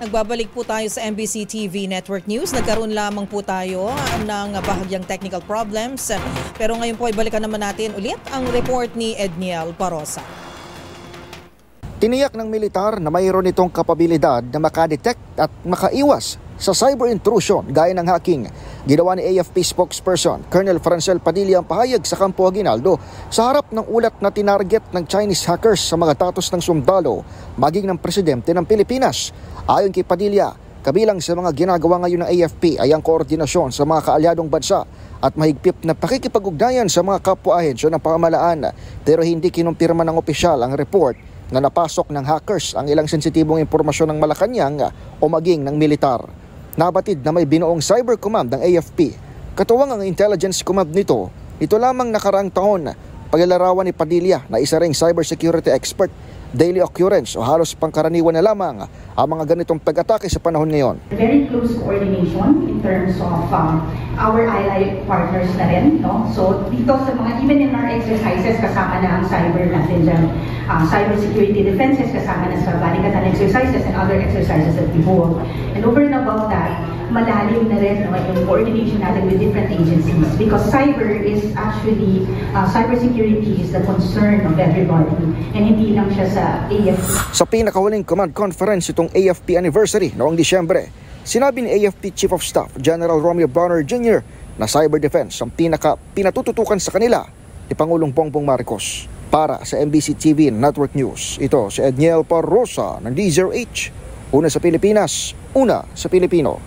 Nagbabalik po tayo sa MBC TV Network News. Nagkaroon lamang po tayo ng bahagyang technical problems. Pero ngayon po ay balikan naman natin ulit ang report ni Edniel Parosa. Tiniyak ng militar na mayroon itong kapabilidad na makadetect at makaiwas sa cyber intrusion gaya ng hacking. Ginawa ni AFP spokesperson Colonel Francel Padilla ang pahayag sa Campo Aguinaldo sa harap ng ulat na tinarget ng Chinese hackers sa mga datos ng sundalo maging ng presidente ng Pilipinas. Ayon kay Padilla, kabilang sa mga ginagawa ngayon ng AFP ay ang koordinasyon sa mga kaalyadong bansa at mahigpit na pakikipag-ugnayan sa mga kapwa-ahensya ng pamahalaan, pero hindi kinumpirma ng opisyal ang report na napasok ng hackers ang ilang sensitibong impormasyon ng Malacanang o maging ng militar. Nabatid na may binuong cyber command ng AFP. Katuwang ang intelligence command nito lamang nakaraang taon, paglalarawan ni Padilla na isa ring cybersecurity expert, daily occurrence o halos pangkaraniwan na lamang ang mga ganitong pag-atake sa panahon ngayon. Very close coordination in terms of our ally partners na rin. No? So dito sa mga, even in our exercises, kasama na ang cyber natin dyan. Cyber security defenses, kasama na sa balikatan exercises and other exercises that we hold. And over and above that, malalim na rin yung coordination natin with different agencies because cyber is actually, cyber security is the concern of everybody and hindi lang siya sa AFP. Sa pinakahuling command conference itong AFP anniversary noong Disyembre, sinabi ni AFP Chief of Staff General Romeo Bronner Jr. na cyber defense ang pinatututukan sa kanila ni Pangulong Bongbong Marcos. Para sa MBC TV Network News, ito si Edniel Parosa ng D0H. Una sa Pilipinas, una sa Pilipino.